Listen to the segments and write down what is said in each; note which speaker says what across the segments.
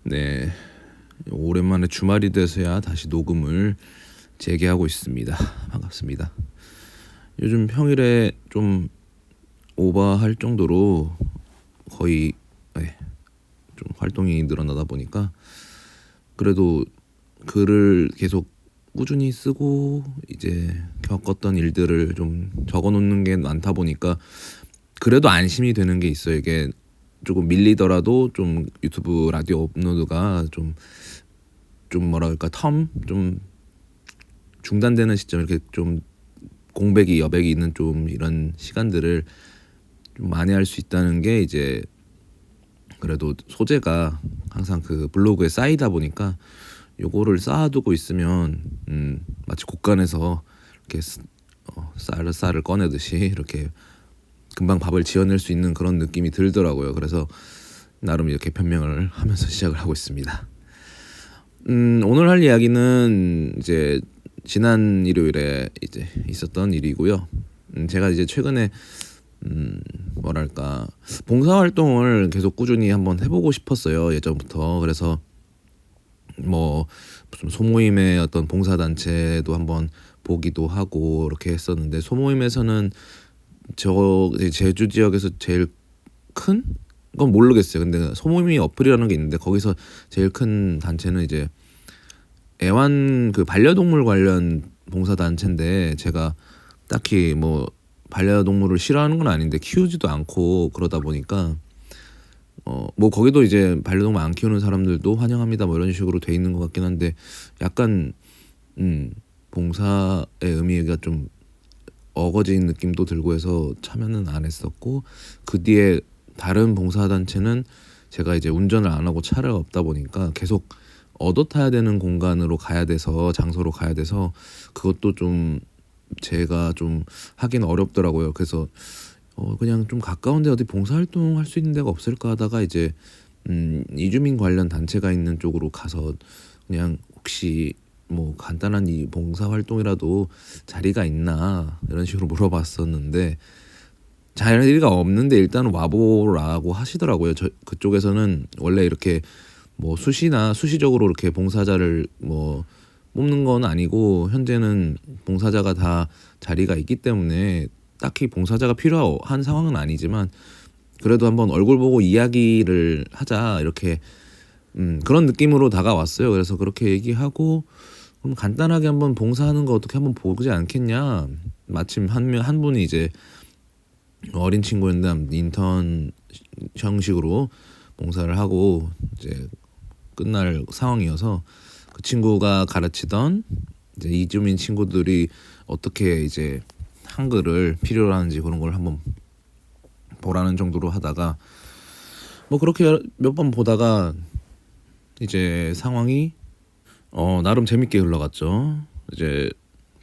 Speaker 1: 네, 오랜만에 주말이 돼서야 다시 녹음을 재개하고 있습니다. 반갑습니다. 요즘 평일에 좀 오버할 정도로 거의 좀 활동이 늘어나다 보니까 그래도 글을 계속 꾸준히 쓰고 이제 겪었던 일들을 좀 적어놓는 게 많다 보니까 그래도 안심이 되는 게 있어요. 이게 조금 밀리더라도 좀 유튜브 라디오 업로드가 좀 뭐랄까 좀 중단되는 시점, 이렇게 좀 공백이 여백이 있는 좀 이런 시간들을 좀 만회할 수 있다는 게 이제 그래도 소재가 항상 그 블로그에 쌓이다 보니까 요거를 쌓아두고 있으면 마치 곡간에서 이렇게 쌀을 꺼내듯이 이렇게 금방 밥을 지어낼 수 있는 그런 느낌이 들더라고요. 그래서 나름 이렇게 변명을 하면서 시작을 하고 있습니다. 오늘 할 이야기는 이제 지난 일요일에 이제 있었던 일이고요. 제가 이제 최근에 뭐랄까 봉사활동을 계속 꾸준히 한번 해보고 싶었어요, 예전부터. 그래서 뭐 무슨 소모임의 어떤 봉사단체도 한번 보기도 하고 이렇게 했었는데, 소모임에서는 제주 지역에서 제일 큰 건 모르겠어요. 근데 소모임이 어플이라는 게 있는데 거기서 제일 큰 단체는 이제 애완 그 반려동물 관련 봉사단체인데, 제가 딱히 뭐 반려동물을 싫어하는 건 아닌데 키우지도 않고 그러다 보니까 뭐 거기도 이제 반려동물 안 키우는 사람들도 환영합니다 뭐 이런 식으로 돼 있는 것 같긴 한데, 약간 봉사의 의미가 좀 어거진 느낌도 들고 해서 참여는 안 했었고, 그 뒤에 다른 봉사단체는 제가 이제 운전을 안 하고 차가 없다 보니까 계속 얻어 타야 되는 공간으로 가야 돼서, 장소로 가야 돼서 그것도 좀 제가 좀 하긴 어렵더라고요. 그래서 그냥 좀 가까운데 어디 봉사활동 할 수 있는 데가 없을까 하다가 이제 이주민 관련 단체가 있는 쪽으로 가서 그냥 혹시 뭐 간단한 이 봉사활동이라도 자리가 있나 이런 식으로 물어봤었는데, 자리가 없는데 일단 와보라고 하시더라고요. 그쪽에서는 원래 이렇게 뭐 수시적으로 이렇게 봉사자를 뭐 뽑는 건 아니고, 현재는 봉사자가 다 자리가 있기 때문에 딱히 봉사자가 필요한 상황은 아니지만 그래도 한번 얼굴 보고 이야기를 하자, 이렇게 그런 느낌으로 다가왔어요. 그래서 그렇게 얘기하고, 그럼 간단하게 한번 봉사하는 거 어떻게 한번 보지 않겠냐. 마침 한 분이 이제 어린 친구였는데 인턴 형식으로 봉사를 하고 이제 끝날 상황이어서, 그 친구가 가르치던 이제 이주민 친구들이 어떻게 이제 한글을 필요로 하는지 그런 걸 한번 보라는 정도로 하다가, 뭐 그렇게 몇 번 보다가 이제 상황이 나름 재밌게 흘러갔죠. 이제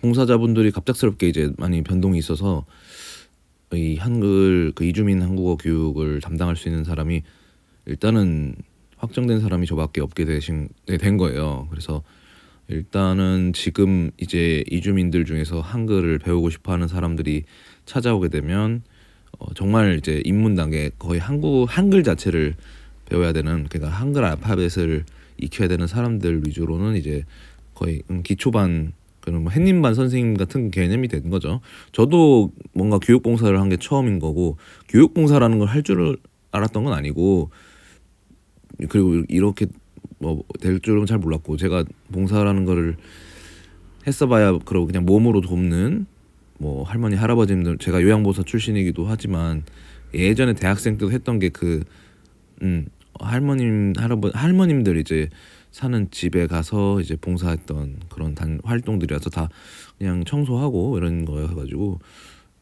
Speaker 1: 봉사자분들이 갑작스럽게 이제 많이 변동이 있어서 이 한글 그 이주민 한국어 교육을 담당할 수 있는 사람이 일단은 확정된 사람이 저밖에 없게 된 거예요. 그래서 일단은 지금 이제 이주민들 중에서 한글을 배우고 싶어하는 사람들이 찾아오게 되면 정말 이제 입문 단계 거의 한글 자체를 배워야 되는, 그러니까 한글 알파벳을 익혀야 되는 사람들 위주로는 이제 거의 기초반, 그런 뭐 햇님반 선생님 같은 개념이 된 거죠. 저도 뭔가 교육봉사를 한 게 처음인 거고, 교육봉사라는 걸 할 줄을 알았던 건 아니고, 그리고 이렇게 뭐 될 줄은 잘 몰랐고, 제가 봉사라는 거를 했어봐야 그러고 그냥 몸으로 돕는 뭐 할머니 할아버지들, 제가 요양보호사 출신이기도 하지만 예전에 대학생 때도 했던 게 그 할머님들 이제 사는 집에 가서 이제 봉사했던 그런 활동들이라서 다 그냥 청소하고 이런 거여가지고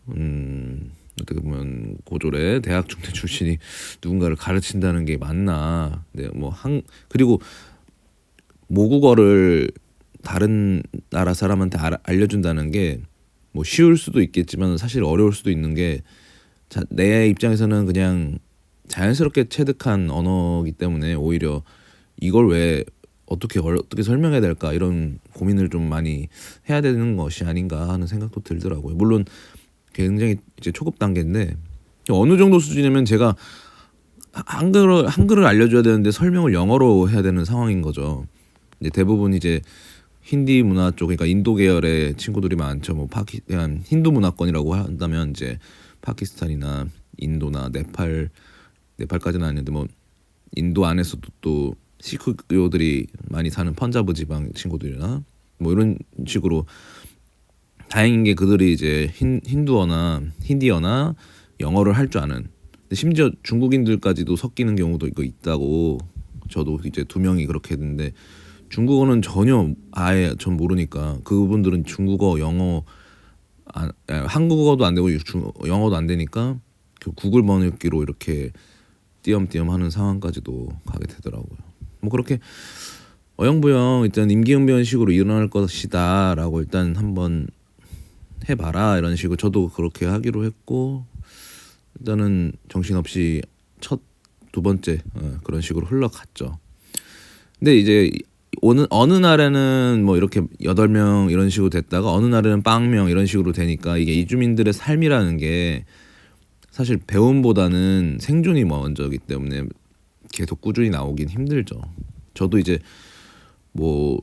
Speaker 1: 어떻게 보면 고졸의 대학 중퇴 출신이 누군가를 가르친다는 게 맞나. 네, 그리고 모국어를 다른 나라 사람한테 알려준다는 게 뭐 쉬울 수도 있겠지만 사실 어려울 수도 있는 게, 내 입장에서는 그냥 자연스럽게 체득한 언어이기 때문에 오히려 이걸 왜 어떻게 설명해야 될까, 이런 고민을 좀 많이 해야 되는 것이 아닌가 하는 생각도 들더라고요. 물론 굉장히 이제 초급 단계인데 어느 정도 수준이면 제가 한글을 알려줘야 되는데 설명을 영어로 해야 되는 상황인 거죠. 이제 대부분 이제 힌디 문화 쪽, 그러니까 인도 계열의 친구들이 많죠. 뭐 파키스탄 힌두 문화권이라고 한다면 이제 파키스탄이나 인도나 네팔까지는 아닌데 뭐 인도 안에서도 또 시크교들이 많이 사는 펀자브 지방 친구들이나 뭐 이런 식으로 다행인 게 그들이 이제 힌두어나 힌디어나 영어를 할 줄 아는. 근데 심지어 중국인들까지도 섞이는 경우도 이거 있다고. 저도 이제 2명이 그렇게 했는데 중국어는 전혀 아예 전 모르니까 그분들은 중국어, 영어, 한국어도 안 되고 영어도 안 되니까 그 구글 번역기로 이렇게 띄엄띄엄 하는 상황까지도 가게 되더라고요. 뭐 그렇게 어영부영 일단 임기응변식으로 일어날 것이다라고 일단 한번 해봐라 이런 식으로 저도 그렇게 하기로 했고 일단은 정신없이 두 번째 그런 식으로 흘러갔죠. 근데 이제 어느 날에는 뭐 이렇게 8명 이런 식으로 됐다가 어느 날에는 빵명 이런 식으로 되니까 이게 이주민들의 삶이라는 게 사실 배움보다는 생존이 먼저이기 때문에 계속 꾸준히 나오긴 힘들죠. 저도 이제 뭐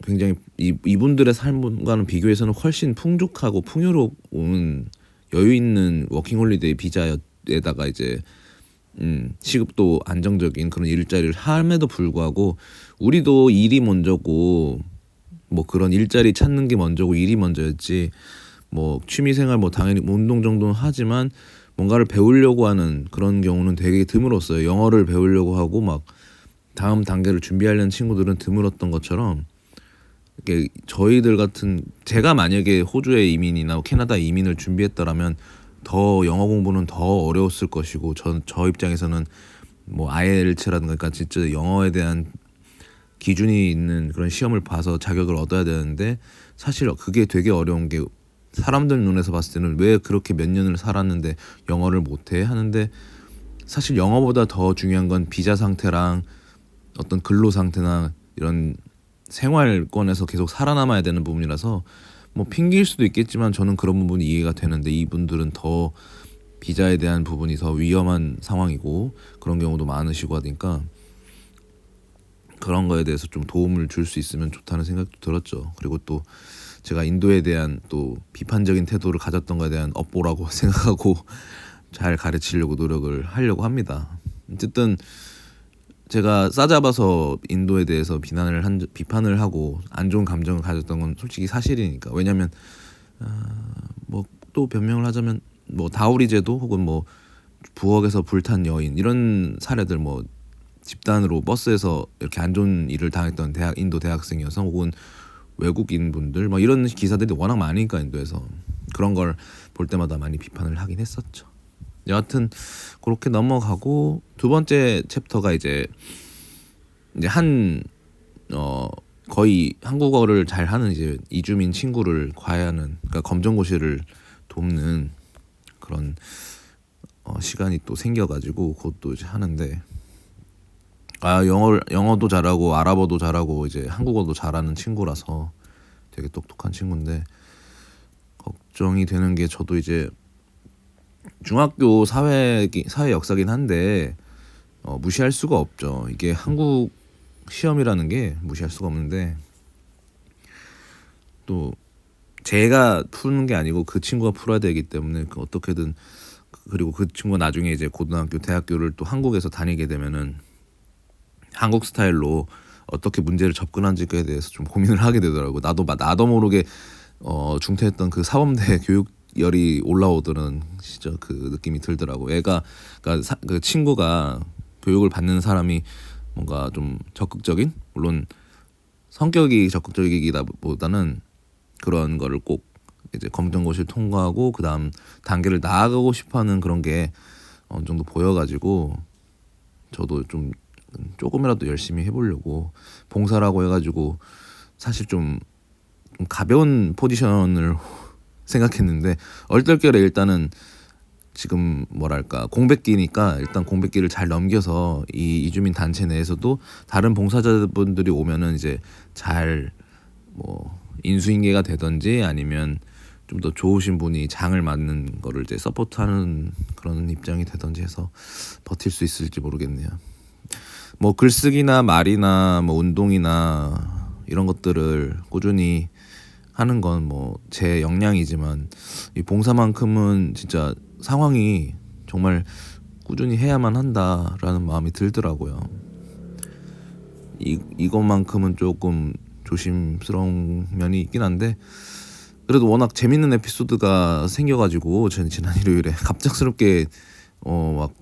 Speaker 1: 굉장히 이분들의 삶과는 비교해서는 훨씬 풍족하고 풍요로운 여유 있는 워킹홀리데이 비자에다가 이제 시급도 안정적인 그런 일자리를 함에도 불구하고 우리도 일이 먼저고 뭐 그런 일자리 찾는 게 먼저고 일이 먼저였지 뭐 취미생활 뭐 당연히 운동 정도는 하지만 뭔가를 배우려고 하는 그런 경우는 되게 드물었어요. 영어를 배우려고 하고 막 다음 단계를 준비하려는 친구들은 드물었던 것처럼 이게 저희들 같은 제가 만약에 호주에 이민이나 캐나다 이민을 준비했더라면 더 영어 공부는 더 어려웠을 것이고 저 입장에서는 뭐 IELTS라든가 그러니까 진짜 영어에 대한 기준이 있는 그런 시험을 봐서 자격을 얻어야 되는데 사실 그게 되게 어려운 게 사람들 눈에서 봤을 때는 왜 그렇게 몇 년을 살았는데 영어를 못해 하는데 사실 영어보다 더 중요한 건 비자 상태랑 어떤 근로 상태나 이런 생활권에서 계속 살아남아야 되는 부분이라서 뭐 핑계일 수도 있겠지만 저는 그런 부분이 이해가 되는데 이분들은 더 비자에 대한 부분이 더 위험한 상황이고 그런 경우도 많으시고 하니까 그런 거에 대해서 좀 도움을 줄 수 있으면 좋다는 생각도 들었죠. 그리고 또 제가 인도에 대한 또 비판적인 태도를 가졌던 거에 대한 업보라고 생각하고 잘 가르치려고 노력을 하려고 합니다. 어쨌든 제가 싸잡아서 인도에 대해서 비판을 하고 안 좋은 감정을 가졌던 건 솔직히 사실이니까. 왜냐하면 뭐 또 변명을 하자면 뭐 다우리 제도 혹은 뭐 부엌에서 불탄 여인 이런 사례들 뭐 집단으로 버스에서 이렇게 안 좋은 일을 당했던 인도 대학생 여성 혹은 외국인 분들 뭐 이런 기사들이 워낙 많으니까 인도에서 그런 걸 볼 때마다 많이 비판을 하긴 했었죠. 여하튼 그렇게 넘어가고 두 번째 챕터가 이제 거의 한국어를 잘 하는 이제 이주민 친구를 과외하는 그러니까 검정고시를 돕는 그런 시간이 또 생겨가지고 그것도 이제 하는데 영어도 잘하고 아랍어도 잘하고 이제 한국어도 잘하는 친구라서 되게 똑똑한 친구인데 걱정이 되는 게 저도 이제 중학교 사회 역사긴 한데 무시할 수가 없죠. 이게 한국 시험이라는 게 무시할 수가 없는데 또 제가 푸는 게 아니고 그 친구가 풀어야 되기 때문에 어떻게든 그리고 그 친구가 나중에 이제 고등학교, 대학교를 또 한국에서 다니게 되면은 한국 스타일로 어떻게 문제를 접근한지에 대해서 좀 고민을 하게 되더라고요. 나도 모르게 중퇴했던 그 사범대 교육열이 올라오더는 진짜 그 느낌이 들더라고. 그러니까 그 친구가 교육을 받는 사람이 뭔가 좀 적극적인 물론 성격이 적극적이기보다는 그런 거를 꼭 이제 검정고시를 통과하고 그 다음 단계를 나아가고 싶어하는 그런 게 어느 정도 보여가지고 저도 좀 조금이라도 열심히 해보려고 봉사라고 해가지고 사실 좀 가벼운 포지션을 생각했는데 얼떨결에 일단은 지금 뭐랄까 공백기니까 일단 공백기를 잘 넘겨서 이 이주민 단체 내에서도 다른 봉사자분들이 오면은 이제 잘 뭐 인수인계가 되든지 아니면 좀 더 좋으신 분이 장을 맞는 거를 이제 서포트하는 그런 입장이 되든지 해서 버틸 수 있을지 모르겠네요. 뭐 글쓰기나 말이나 뭐 운동이나 이런 것들을 꾸준히 하는 건 뭐 제 역량이지만 이 봉사만큼은 진짜 상황이 정말 꾸준히 해야만 한다라는 마음이 들더라고요. 이것만큼은 조금 조심스러운 면이 있긴 한데 그래도 워낙 재밌는 에피소드가 생겨가지고 저는 지난 일요일에 갑작스럽게 막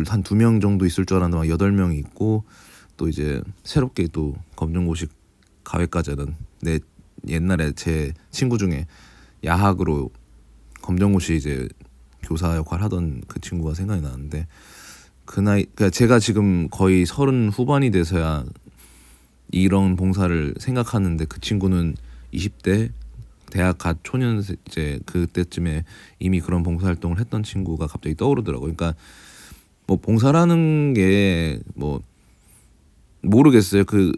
Speaker 1: 한 2명 정도 있을 줄 알았는데 막 8명이 있고 또 이제 새롭게 또 검정고시 가외까지 하는 내 옛날에 제 친구 중에 야학으로 검정고시 이제 교사 역할 하던 그 친구가 생각이 나는데 그 나이 그러니까 제가 지금 거의 30 후반이 돼서야 이런 봉사를 생각하는데 그 친구는 20대 대학 갓 초년 이제 그때쯤에 이미 그런 봉사활동을 했던 친구가 갑자기 떠오르더라고요. 그러니까 뭐 봉사라는 게 뭐 모르겠어요. 그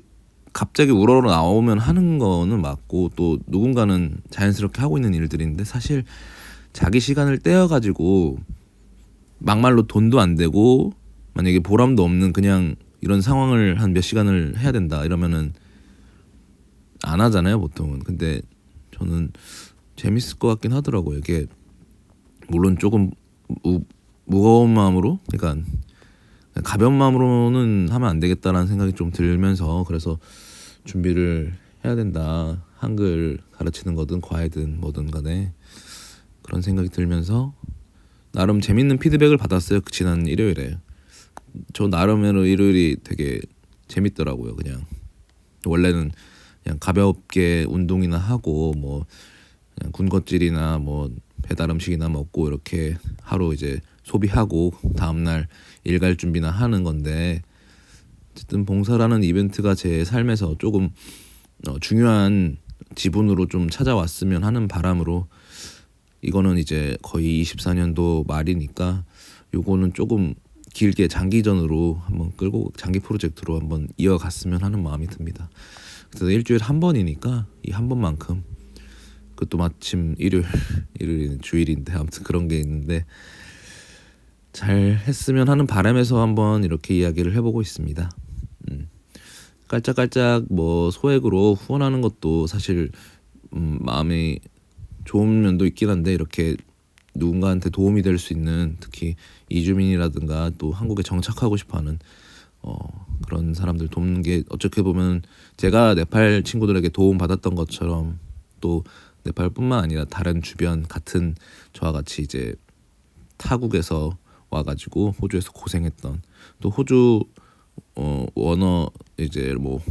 Speaker 1: 갑자기 우러러 나오면 하는 거는 맞고 또 누군가는 자연스럽게 하고 있는 일들인데 사실 자기 시간을 떼어가지고 막말로 돈도 안 되고 만약에 보람도 없는 그냥 이런 상황을 한 몇 시간을 해야 된다 이러면은 안 하잖아요 보통은. 근데 저는 재밌을 것 같긴 하더라고요. 이게 물론 조금 무거운 마음으로 그러니까 가벼운 마음으로는 하면 안 되겠다라는 생각이 좀 들면서 그래서 준비를 해야 된다. 한글 가르치는 거든 과외든 뭐든 간에 그런 생각이 들면서 나름 재밌는 피드백을 받았어요. 그 지난 일요일에. 저 나름대로 일요일이 되게 재밌더라고요. 그냥 원래는 그냥 가볍게 운동이나 하고 뭐 그냥 군것질이나 뭐 배달 음식이나 먹고 이렇게 하루 이제 소비하고 다음날 일 갈 준비나 하는 건데 어쨌든 봉사라는 이벤트가 제 삶에서 조금 중요한 지분으로 좀 찾아왔으면 하는 바람으로 이거는 이제 거의 24년도 말이니까 요거는 조금 길게 장기전으로 한번 끌고 장기 프로젝트로 한번 이어갔으면 하는 마음이 듭니다. 그래서 일주일에 한 번이니까 이 한 번만큼 그것도 마침 일요일은 주일인데 아무튼 그런 게 있는데 잘 했으면 하는 바람에서 한번 이렇게 이야기를 해보고 있습니다. 깔짝깔짝 뭐 소액으로 후원하는 것도 사실 마음이 좋은 면도 있긴 한데 이렇게 누군가한테 도움이 될 수 있는 특히 이주민이라든가 또 한국에 정착하고 싶어하는 그런 사람들 돕는 게 어떻게 보면 제가 네팔 친구들에게 도움 받았던 것처럼 또 네팔뿐만 아니라 다른 주변 같은 저와 같이 이제 타국에서 와가지고 호주에서 고생했던 또 호주 원어 이제 뭐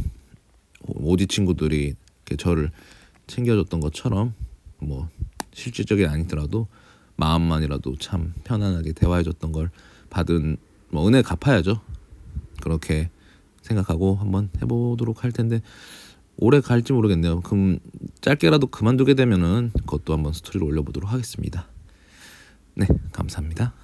Speaker 1: 오지 친구들이 이렇게 저를 챙겨줬던 것처럼 뭐 실질적이 아니더라도 마음만이라도 참 편안하게 대화해줬던 걸 받은 뭐 은혜 갚아야죠. 그렇게 생각하고 한번 해보도록 할 텐데 오래 갈지 모르겠네요. 그럼 짧게라도 그만두게 되면은 그것도 한번 스토리로 올려보도록 하겠습니다. 네, 감사합니다.